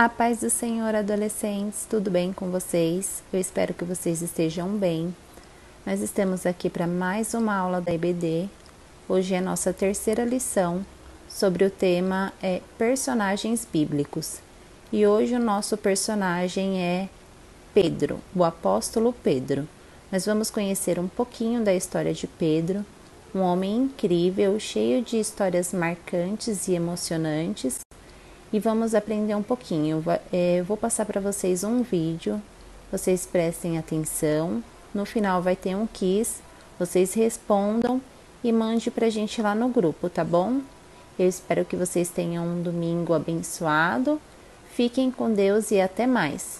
A paz do Senhor, adolescentes, tudo bem com vocês? Eu espero que vocês estejam bem. Nós estamos aqui para mais uma aula da EBD. Hoje é a nossa terceira lição sobre o tema personagens bíblicos. E hoje o nosso personagem é Pedro, o apóstolo Pedro. Nós vamos conhecer um pouquinho da história de Pedro, um homem incrível, cheio de histórias marcantes e emocionantes. E vamos aprender um pouquinho. Eu vou passar para vocês um vídeo, vocês prestem atenção. No final vai ter um quiz, vocês respondam e mande para a gente lá no grupo, tá bom? Eu espero que vocês tenham um domingo abençoado. Fiquem com Deus e até mais.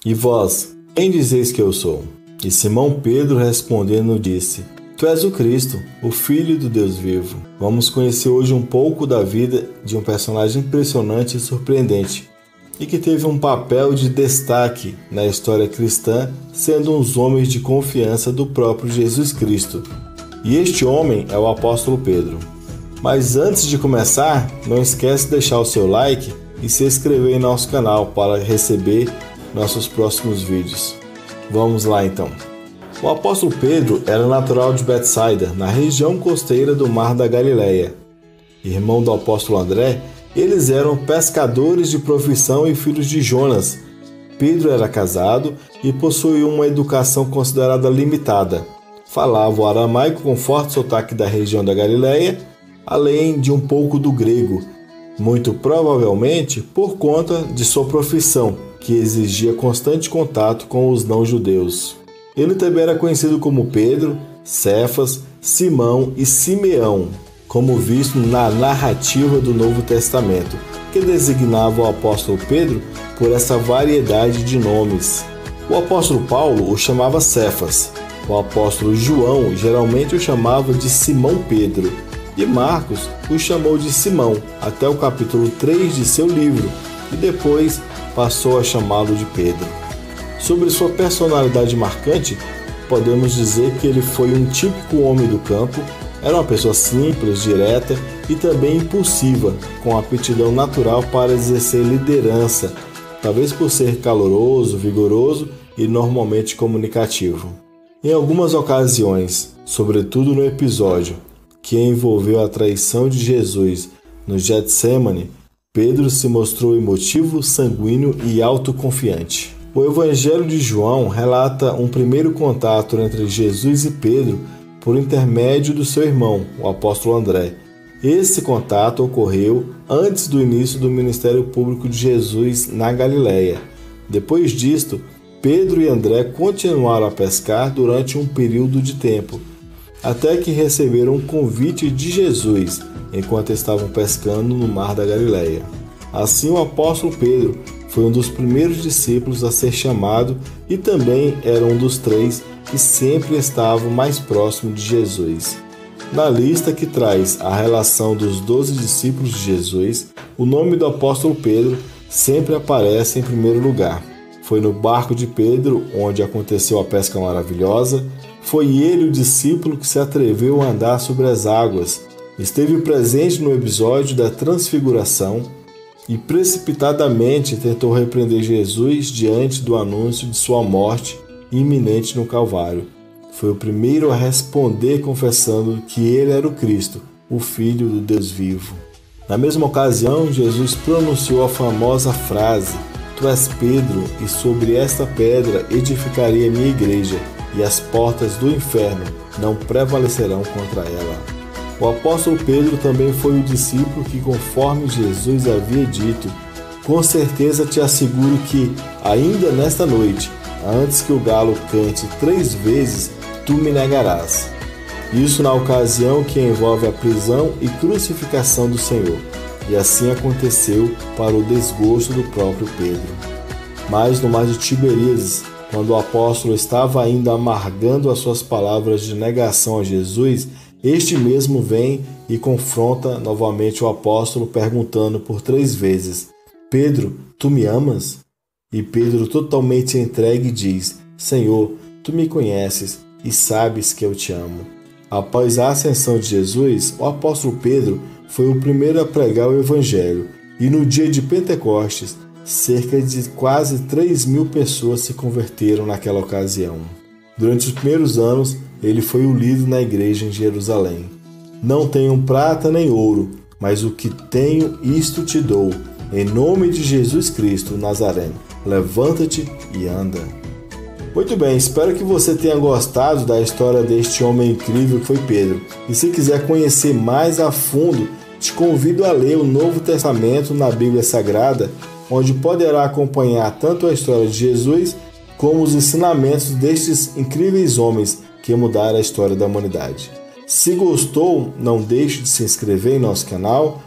E vós, quem dizeis que eu sou? E Simão Pedro respondendo disse: Tu és o Cristo, o Filho do Deus vivo. Vamos conhecer hoje um pouco da vida de um personagem impressionante e surpreendente, e que teve um papel de destaque na história cristã, sendo um dos homens de confiança do próprio Jesus Cristo. E este homem é o apóstolo Pedro. Mas antes de começar, não esquece de deixar o seu like e se inscrever em nosso canal para receber nossos próximos vídeos. Vamos lá então. O apóstolo Pedro era natural de Betsaida, na região costeira do Mar da Galileia. Irmão do apóstolo André, eles eram pescadores de profissão e filhos de Jonas. Pedro era casado e possuía uma educação considerada limitada. Falava o aramaico com forte sotaque da região da Galileia, além de um pouco do grego, muito provavelmente por conta de sua profissão, que exigia constante contato com os não-judeus. Ele também era conhecido como Pedro, Cefas, Simão e Simeão, como visto na narrativa do Novo Testamento, que designava o apóstolo Pedro por essa variedade de nomes. O apóstolo Paulo o chamava Cefas, o apóstolo João geralmente o chamava de Simão Pedro, e Marcos o chamou de Simão até o capítulo 3 de seu livro, e depois passou a chamá-lo de Pedro. Sobre sua personalidade marcante, podemos dizer que ele foi um típico homem do campo, era uma pessoa simples, direta e também impulsiva, com aptidão natural para exercer liderança, talvez por ser caloroso, vigoroso e normalmente comunicativo. Em algumas ocasiões, sobretudo no episódio que envolveu a traição de Jesus no Getsêmani, Pedro se mostrou emotivo, sanguíneo e autoconfiante. O Evangelho de João relata um primeiro contato entre Jesus e Pedro por intermédio do seu irmão, o apóstolo André. Esse contato ocorreu antes do início do ministério público de Jesus na Galileia. Depois disto, Pedro e André continuaram a pescar durante um período de tempo, até que receberam um convite de Jesus enquanto estavam pescando no Mar da Galileia. Assim, o apóstolo Pedro foi um dos primeiros discípulos a ser chamado e também era um dos 3 que sempre estavam mais próximo de Jesus. Na lista que traz a relação dos 12 discípulos de Jesus, o nome do apóstolo Pedro sempre aparece em primeiro lugar. Foi no barco de Pedro onde aconteceu a pesca maravilhosa. Foi ele o discípulo que se atreveu a andar sobre as águas. Esteve presente no episódio da transfiguração e precipitadamente tentou repreender Jesus diante do anúncio de sua morte iminente no Calvário. Foi o primeiro a responder confessando que ele era o Cristo, o Filho do Deus vivo. Na mesma ocasião, Jesus pronunciou a famosa frase: Tu és Pedro, e sobre esta pedra edificarei a minha igreja, e as portas do inferno não prevalecerão contra ela. O apóstolo Pedro também foi o discípulo que, conforme Jesus havia dito, com certeza te asseguro que, ainda nesta noite, antes que o galo cante 3 vezes, tu me negarás. Isso na ocasião que envolve a prisão e crucificação do Senhor. E assim aconteceu para o desgosto do próprio Pedro. Mas no mar de Tiberíades, quando o apóstolo estava ainda amargando as suas palavras de negação a Jesus, este mesmo vem e confronta novamente o apóstolo, perguntando por 3 vezes: Pedro, tu me amas? E Pedro, totalmente entregue, diz: Senhor, tu me conheces e sabes que eu te amo. Após a ascensão de Jesus, o apóstolo Pedro foi o primeiro a pregar o Evangelho E no dia de Pentecostes, cerca de quase 3.000 pessoas se converteram naquela ocasião. Durante os primeiros anos, ele foi o líder na igreja em Jerusalém. Não tenho prata nem ouro, mas o que tenho, isto te dou. Em nome de Jesus Cristo, Nazareno, levanta-te e anda. Muito bem, espero que você tenha gostado da história deste homem incrível que foi Pedro. E se quiser conhecer mais a fundo, te convido a ler o Novo Testamento na Bíblia Sagrada, onde poderá acompanhar tanto a história de Jesus como os ensinamentos destes incríveis homens que mudaram a história da humanidade. Se gostou, não deixe de se inscrever em nosso canal,